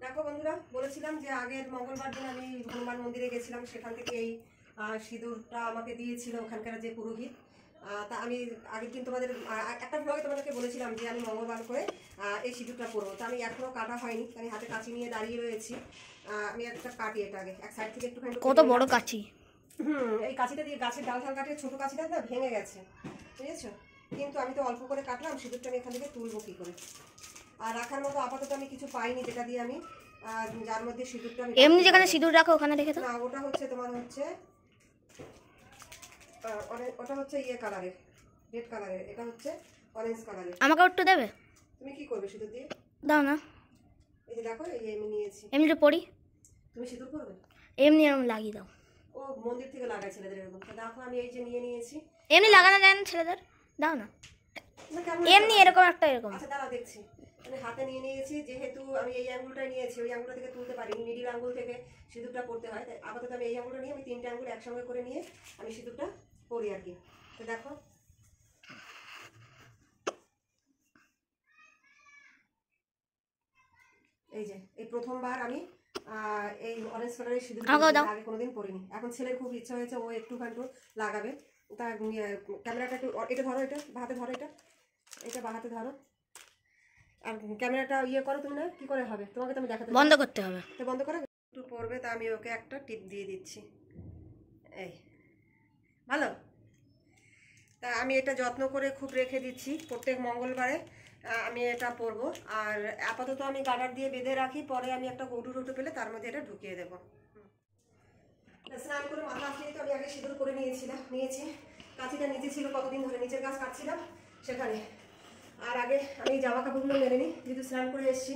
দেখো বন্ধুরা, বলেছিলাম যে আগের মঙ্গলবার দিন আমি হনুমান মন্দিরে গেছিলাম, সেখান থেকে এই সিঁদুরটা আমাকে দিয়েছিল ওখানকার যে পুরোহিত। তা আমি আগের দিন তোমাদের একটা ব্লগে তোমাদেরকে বলেছিলাম যে আমি মঙ্গলবার করে এই সিঁদুরটা পরবো। তা আমি এখনও কাটা হয়নি, আমি হাতে কাঁচি নিয়ে দাঁড়িয়ে রয়েছি। আমি একটা কাটি, এটা আগে এক সাইড থেকে একটুখানি। কত বড় কাঁচি! এই কাঁচিটা দিয়ে গাছের ডাল ঠাল কাটে, ছোটো কাঁচিটা না ভেঙে গেছে, বুঝেছো? কিন্তু আমি তো অল্প করে কাটলাম, সিঁদুরটা আমি এখান থেকে তুলবো কী করে? আর রাখার মতো আপাতত আমি কিছু পাইনি যেটা দিয়ে আমি যার মধ্যে সিঁদুরটা আমি এমনি যেখানে সিঁদুর রাখো ওখানে রেখে দাও। না, ওটা হচ্ছে তোমার হচ্ছে ওটা হচ্ছে ইয়ে কালারের, রেড কালারের, এটা হচ্ছে অরেঞ্জ কালারের। আমাকে একটু দেবে? তুমি কি করবে সিঁদুর দিয়ে? দাও না। এই যে দেখো, এই আমি নিয়েছি। এমনি তো পড়ি। তুমি সিঁদুর করবে? এমনি এরকম লাগিয়ে দাও। ও মন্দির থেকে লাগায় ছেলেদের এরকম। দেখো আমি এই যে নিয়ে নিয়েছি। এমনি লাগানো যায় না ছেলেদের? দাও না, এমনি এরকম একটা এরকম। আচ্ছা দাঁড়াও দেখছি। আমি হাতে নিয়ে নিয়েছি, যেহেতু আমি এই আঙুলটাই নিয়েছি, ওই আঙুলটা থেকে তুলতে পারিনি, মিডিল আঙুল থেকে সিঁদুরটা পড়তে হয়। তাই আপাতত আমি এই আঙুলটা নিয়ে, আমি তিনটে আঙুল একসঙ্গে করে নিয়ে আমি সিঁদুরটা পরি আর কি। তো দেখো, এই যে এই প্রথমবার আমি এই অরেঞ্জ কালারের সিঁদুর আগে কোনোদিন পরিনি। এখন ছেলের খুব ইচ্ছা হয়েছে, ও একটুখানি লাগাবে। তা ক্যামেরাটা একটু এটা ধরো, এটা বাহাতে ধরো, এটা বাহাতে ধরো, আর ক্যামেরাটা ইয়ে করো। তুমি না কি করে হবে, তোমাকে তো আমি দেখাতে বন্ধ করতে হবে। তো বন্ধ করো, একটু পড়বে। তা আমি ওকে একটা টিপ দিয়ে দিচ্ছি। এই ভালো। তা আমি এটা যত্ন করে খুব রেখে দিচ্ছি, প্রত্যেক মঙ্গলবারে আমি এটা পরবো। আর আপাতত আমি গার্ডার দিয়ে বেঁধে রাখি, পরে আমি একটা কৌটো টৌটো পেলে তার মধ্যে এটা ঢুকিয়ে দেবো। স্নান করে মাথা আসলেই তো আমি আগে সিঁদুর করে নিয়েছি। কাঁচিটা নিচে ছিল, কতদিন ধরে নিচের গাছ কাটছিলাম সেখানে। আর আগে আমি জামা কাপড়গুলো মেরে নিই, যেহেতু স্নান করে এসেছি।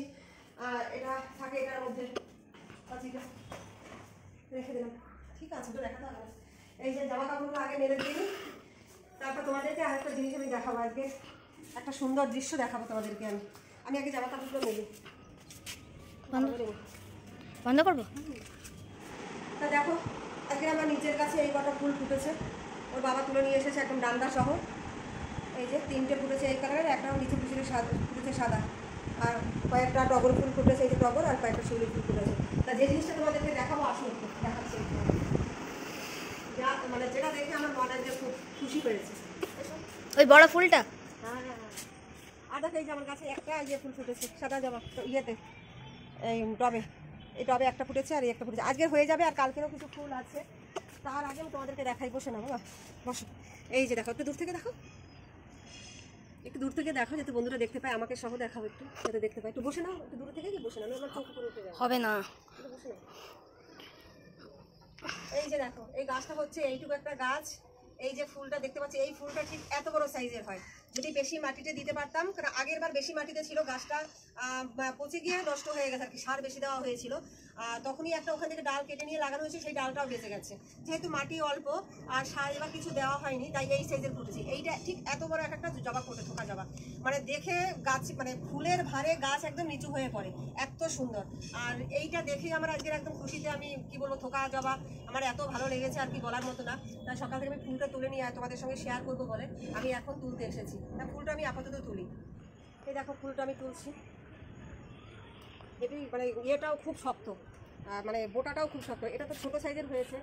এটা থাকে এটার মধ্যে, কাঁচিটা রেখে দিলাম। ঠিক আছে, তো দেখাতে হবে। এই যে জামা কাপড়গুলো আগে মেরে দিই, তারপর তোমাদেরকে আরেকটা জিনিস আমি দেখাবো। আজকে একটা সুন্দর দৃশ্য দেখাবো তোমাদেরকে। আমি আগে জামা কাপড়গুলো মেলি। বন্ধ করবো? তা দেখো, আজকে আমার নিচের কাছে এই কটা ফুল ফুটেছে, ওর বাবা তুলে নিয়ে এসেছে একদম ডান্ডা সহ। এই যে তিনটে ফুটেছে এই কালারের, একটাও নিচে ফুটেছে সাদা, আর কয়েকটা টগর ফুল ফুটেছে, এই যে টগর, আর কয়েকটা শিউলি ফুল ফুটেছে। তা যে জিনিসটা তোমাদেরকে দেখাবো, আসো একটু দেখাচ্ছি। যা মানে যেটা দেখে আমার মনে যে খুব খুশি পেয়েছে, ওই বড় ফুলটা। হ্যাঁ। আর দেখো, এই যে আমার কাছে একটা ইয়ে ফুল ফুটেছে সাদা জামা, ইয়েতে এই টবে, এই টবে একটা ফুটেছে আর একটা ফুটেছে। আজকে হয়ে যাবে, আর কালকেরও কিছু ফুল আছে। তার আগে আমি তোমাদেরকে দেখাই। বসে না বাবা, বসো। এই যে দেখো, একটু দূর থেকে দেখো, যাতে বন্ধুরা দেখতে পায়। আমাকে সহ দেখাও একটু, যাতে দেখতে পায়। একটু বসে নাও, একটু দূর থেকে বসে নাও, আমার চোখ উপরে উঠে যাবে। হবে না, বসে নাও। এই যে দেখো, এই গাছটা হচ্ছে এইটুকু একটা গাছ। এই যে ফুলটা দেখতে পাচ্ছি, এই ফুলটা ঠিক এত বড় সাইজের হয়। যদি বেশি মাটিতে দিতে পারতাম, কারণ আগের বার বেশি মাটিতে ছিল, গাছটা পচে গিয়ে নষ্ট হয়ে গেছে আর কি, সার বেশি দেওয়া হয়েছিল। তখনই একটা ওখান থেকে ডাল কেটে নিয়ে লাগানো হয়েছে, সেই ডালটাও বেঁচে গেছে। যেহেতু মাটি অল্প আর সার এবার কিছু দেওয়া হয়নি, তাই এই সাইজের ফুটেছে। এইটা ঠিক এত বড় একটা জবা ফুটে, থোকা জবা, মানে দেখে গাছ, মানে ফুলের ভারে গাছ একদম নিচু হয়ে পড়ে, এত সুন্দর। আর এইটা দেখে আমার আজকের একদম খুশিতে, আমি কি বলবো, থোকা জবা আমার এত ভালো লেগেছে আর কি বলার মতো না। তাই সকাল থেকে আমি ফুলটা তুলে নিয়ে তোমাদের সঙ্গে শেয়ার করবো বলে আমি এখন তুলতে এসেছি। তা ফুলটা আমি আপাতত তুলি। এই দেখো, ফুলটা আমি তুলছি। এটি মানে ইয়েটাও খুব শক্ত, মানে বোটাটাও খুব শক্ত। এটা তো ছোটো সাইজের হয়েছে,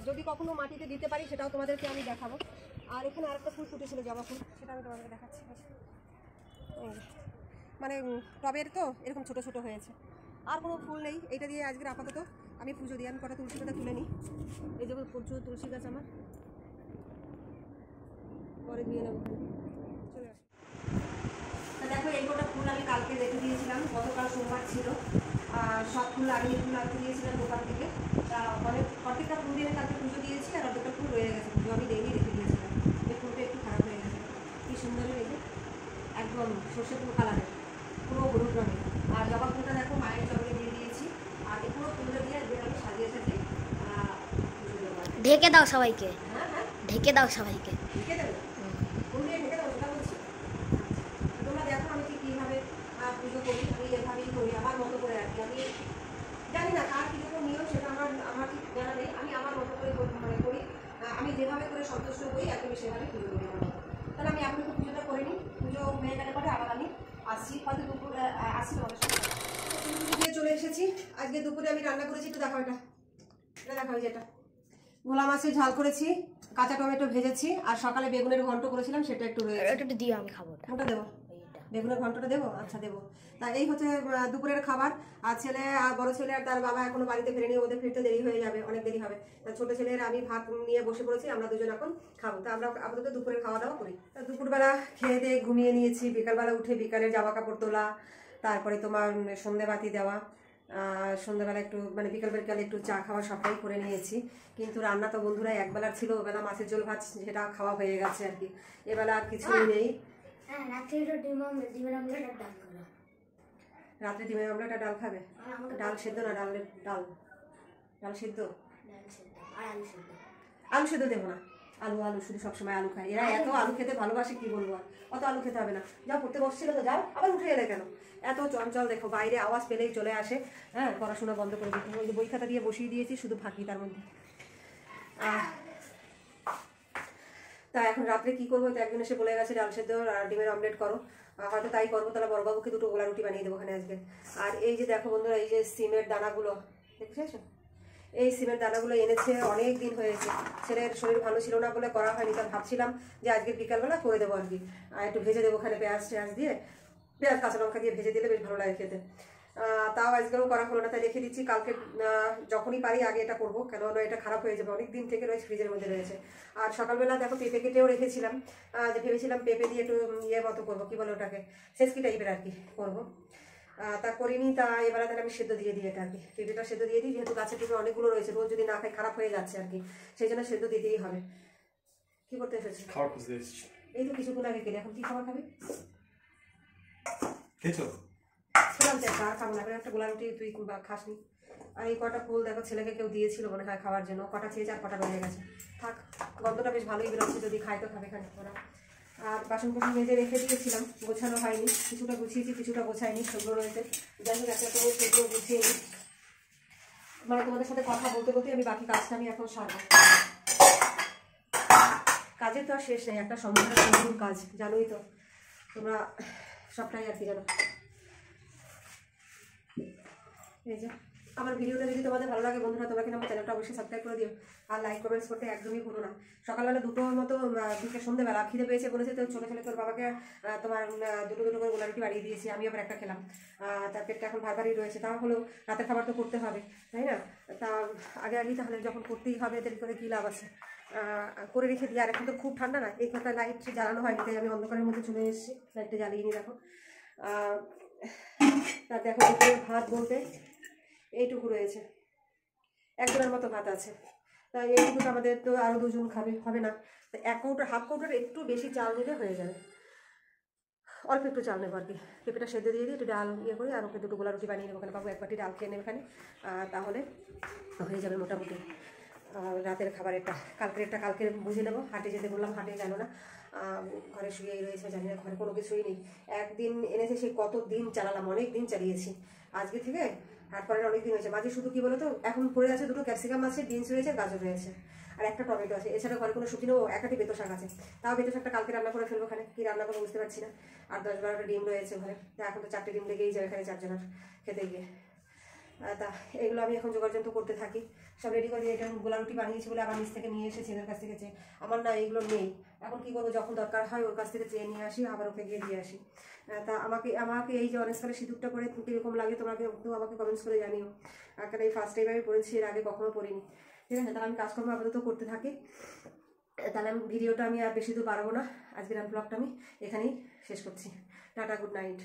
যদি কখনো মাটিতে দিতে পারি সেটাও তোমাদেরকে আমি দেখাবো। আর এখানে আরেকটা ফুল ফুটেছিল, জবা ফুল, সেটা আমি তোমাদেরকে দেখাচ্ছি। মানে টবের তো এরকম ছোটো ছোটো হয়েছে, আর কোনো ফুল নেই। এইটা দিয়ে আজকের আপাতত আমি পুজো দিই। আমি কটা তুলসী পাতা তুলে নিই। এই যে প্রচুর তুলসী গাছ আমার, পরে দিয়ে নেবো। চলে আসো। দেখো, এই কটা ফুল আমি কালকে রেখে দিয়েছিলাম, গতকাল সোমবার ছিল। সব ফুল আগে ফুল আনতে দিয়েছিলাম দোকান থেকে। তা অনেক প্রত্যেকটা ফুল দিয়ে কালকে পুজো দিয়েছি, আর অর্ধেকটা ফুল রয়ে গেছে, পুজো আমি ডেইলি রেখে দিয়েছিলাম। এই ফুলটা একটু খারাপ হয়ে গেছে। কি সুন্দর লেগে, একদম সর্ষে ফুল কালারের, পুরো হলুদ রঙের। আর জবা ফুলটা দেখো মায়ের চরণে দিয়ে দিয়েছি। আর এই পুরো ফুলটা দিয়ে আমি সাজিয়ে সাজিয়ে পুজো দেবো। ঢেকে দাও সবাইকে। হ্যাঁ, ঢেকে দাও সবাইকে। ঢেকে দেবো, ফুল দিয়ে ঢেকে দেবো, সেটা বলছি। তোমরা দেখো আমি ঠিক কীভাবে পুজো করি। আমি এভাবেই করি আমার মতো করে আর কি। আমি জানি না কার কীরকম নিয়ম, সেটা আমার ঠিক জানা নেই। আমি আমার মতো করে মানে করি। আমি যেভাবে করে সন্তুষ্ট হই আর আমি সেভাবে পুজো করি আমার মতো। তাহলে আমি এখন একটু পুজোটা করে নিই। পুজো হয়ে গেলে পরে আবার আমি আসছি, হয়তো দুপুর আসছি তোমাদের সঙ্গে। পুজো দিয়েছো চলে এসেছি। আজকে দুপুরে আমি রান্না করেছি, একটু দেখাও, এটা দেখাও, যেটা ভোলা মাছের ঝাল করেছি, কাঁচা টমেটো ভেজেছি, আর সকালে বেগুনের ঘন্ট করেছিলাম, সেটা একটু রয়েছে। এটা দিও, আমি খাবো। ওটা দেবো, বেগুনের ঘন্টটা দেবো? আচ্ছা দেবো। তা এই হচ্ছে দুপুরের খাবার। আর ছেলে আর বড় ছেলে আর তার বাবা এখনো বাড়িতে ফেরেনি, ওদের ফিরতে দেরি হয়ে যাবে, অনেক দেরি হবে। তা ছোট ছেলের আমি ভাত নিয়ে বসে পড়েছি, আমরা দুজন এখন খাবো। তা আমরা আপাতত দুপুরের খাওয়া দাওয়া করি। তা দুপুরবেলা খেয়ে দিয়ে ঘুমিয়ে নিয়েছি, বিকালবেলা উঠে বিকালের জামা কাপড় তোলা, তারপরে তোমার সন্ধে বাতি দেওয়া, সন্ধ্যাবেলা একটু মানে বিকালে একটু চা খাওয়া, সবটাই করে নিয়েছি। কিন্তু রান্না তো বন্ধুরা একবেলার ছিল, ওবেলা মাছের ঝোল ভাত সেটা খাওয়া হয়ে গেছে আর কি, এবেলা আর কিছুই নেই। রাত্রে ডিমের অমলেট আর ডাল খাবে? ডাল সেদ্ধ না, ডাল সেদ্ধ, আলু সেদ্ধ দেবো না। আলু শুধু সবসময় আলু খায় এরা, এত আলু খেতে ভালোবাসে কি বলবো। আর অত আলু খেতে হবে না। যাও, পড়তে বসছিল তো, যাও, আবার উঠে এলে কেন? এত চঞ্চল, দেখো বাইরে আওয়াজ পেলেই চলে আসে। হ্যাঁ, পড়াশোনা বন্ধ করে দিতে। ওই যে বই খাতা দিয়ে বসিয়ে দিয়েছি, শুধু ফাঁকি তার মধ্যে। তা এখন রাত্রে কি করবো? তো একজন এসে বলে গেছে ডাল সেদ্ধ আর ডিমের অমলেট করো, হয়তো তাই করবো। তাহলে বড়বাবুকে দুটো গোলা রুটি বানিয়ে দেবো ওখানে আজকে। আর এই যে দেখো বন্ধুরা, এই যে সিমের দানাগুলো দেখছো, এই সিমের দানাগুলো এনেছে, অনেক দিন হয়েছে। ছেলের শরীর ভালো ছিল না বলে করা হয়নি। তা ভাবছিলাম যে আজকে বিকালবেলা করে দেবো আর কি। আর একটু ভেজে দেবো ওখানে, পেঁয়াজ দিয়ে, পেঁয়াজ কাঁচা লঙ্কা দিয়ে ভেজে দিলে বেশ ভালো লাগে খেতে। তাও আজকেও করা হলো না, তাই রেখে দিচ্ছি। কালকে যখনই পারি আগে এটা করবো, কেননা এটা খারাপ হয়ে যাবে, অনেক দিন থেকে রয়েছে, ফ্রিজের মধ্যে রয়েছে। আর সকালবেলা দেখো পেঁপে কেটেও রেখেছিলাম, যে ভেবেছিলাম পেঁপে দিয়ে একটু ইয়ে মতো করবো, কি বলে ওটাকে, সেচকি টাইপের আর কি করবো। তা করিনি। তা এবার তাহলে আমি সেদ্ধ দিয়ে দিই এটা আর কি, পেঁপেটা সেদ্ধ দিয়ে দিই, যেহেতু গাছের পেঁপে অনেকগুলো রয়েছে, রোজ যদি না খাই খারাপ হয়ে যাচ্ছে আর কি, সেই জন্য সেদ্ধ দিতেই হবে। কি করতে এসেছি? এই তো কিছুক্ষণ আগে কেটে, এখন কি খাবার খাবি? আর খাবো না, একটা গোলা রুটি তুই খাসনি। আর এই কটা ফুল দেখো, ছেলেকে কেউ দিয়েছিল মনে হয় খাওয়ার জন্য, কটা চেয়েছে আর কটা রয়ে গেছে। থাক, গন্ধটা বেশ ভালোই বেরোচ্ছে, যদি খাই তো খাবে এখানে ওরা। আর বাসন কুসন মেজে রেখে দিয়েছিলাম, গোছানো হয়নি, কিছুটা গুছিয়েছি কিছুটা গোছাইনি, সেগুলো রয়েছে। যাই হোক, একটা করে সেগুলো গুছিয়ে নিই, মানে তোমাদের সাথে কথা বলতে বলতে আমি বাকি কাজটা আমি এখন সারবো। কাজের তো আর শেষ নেই, একটা সমাধান কাজ, জানোই তো তোমরা সবটাই আর কি জানো। এই যে আমার ভিডিওটা যদি তোমাদের ভালো লাগে বন্ধুরা, তোমরা কিন্তু আমার চ্যানেলটা অবশ্যই সাবস্ক্রাইব করে দিও, আর লাইক কমেন্টস করতে একদমই ভুলো না। সকালবেলা দুটোর মতো দিকে সন্ধ্যেবেলা খিদে পেয়েছে বলেছে, তো ছোটো ছেলে তোর বাবাকে তোমার দুটো করে গোলা রুটি বাড়িয়ে দিয়েছি, আমি আবার একটা খেলাম। তার পেটটা এখন ভারী রয়েছে, তাও হলেও রাতের খাবার তো করতে হবে, তাই না? তা আগেই তাহলে যখন করতেই হবে, দেরি করে কী লাভ আছে, করে রেখে দিই। আর এখন তো খুব ঠান্ডা না, এই কথা লাইট জ্বালানো হয়নি, তাই আমি অন্ধকারের মধ্যে চলে এসেছি, লাইটটা জ্বালিয়ে নিই। দেখো তা দেখো ভাত বলতে এইটুকু রয়েছে, একজনের মতো ভাত আছে। তাই এইটুকু আমাদের তো আরও দুজন খাবে, হবে না। তো এক কৌটো হাফ কৌটোর একটু বেশি চাল নিলে হয়ে যাবে, অল্প একটু চাল নেবো আর কি। পেঁপেটা সেদ্ধ দিয়ে দিই, একটু ডাল ইয়ে করে, আর ওকে দুটো গোলা রুটি বানিয়ে নেবো, ওখানে বাবু এক বাটি ডাল খেয়ে নেবে এখানে, তাহলে হয়ে যাবে মোটামুটি রাতের খাবারেরটা। কালকে বুঝে নেবো। হাটে যেতে বললাম, হাটে গেল না, ঘরে শুয়েই রয়েছে, জানি না ঘরে কোনো কিছুই নেই। একদিন এনেছে, সেই কত দিন চালালাম, অনেক দিন চালিয়েছি। আজকে থেকে হাট করার অনেক দিন হয়েছে। মাঝে শুধু কি বলো তো, এখন পড়ে আছে দুটো ক্যাপসিকাম আছে, বিনস রয়েছে, গাজর রয়েছে, আর একটা টমেটো আছে। এছাড়া ঘরে কোনো সবজি নেই, একাটি বেতো শাক আছে। তাও বেতো শাকটা কালকে রান্না করে ফেলবো, ওখানে কি রান্না করবো বুঝতে পারছি না। আর 10-12টা ডিম রয়েছে ঘরে, এখন তো 4টে ডিম লেগেই যায় এখানে 4 জনের খেতে গিয়ে। তা এগুলো আমি এখন যোগাযোগ করতে থাকি, সব রেডি করে দিয়ে। এটা গোলা রুটি বানিয়েছি বলে আবার নিচ থেকে নিয়ে এসে ছেলের কাছ থেকে চেয়ে, আমার না এইগুলো নেই, এখন কি করবো, যখন দরকার হয় ওর কাছ থেকে চেয়ে নিয়ে আসি, আবার ওকে গিয়ে দিয়ে আসি। তা আমাকে এই যে অরেঞ্জ কালার সিঁদুরটা করে কীরকম লাগে তোমাকে আমাকে কমেন্টস করে জানিও, কারণ এই ফার্স্ট টাইম আমি পড়েছি, এর আগে কখনো পড়িনি। ঠিক আছে, তাহলে আমি কাজকর্ম আপাতত করতে থাকি। তাহলে ভিডিওটা আমি আর বেশি দূর বাড়াবো না, আজকের ব্লগটা আমি এখানেই শেষ করছি। Tata, good night.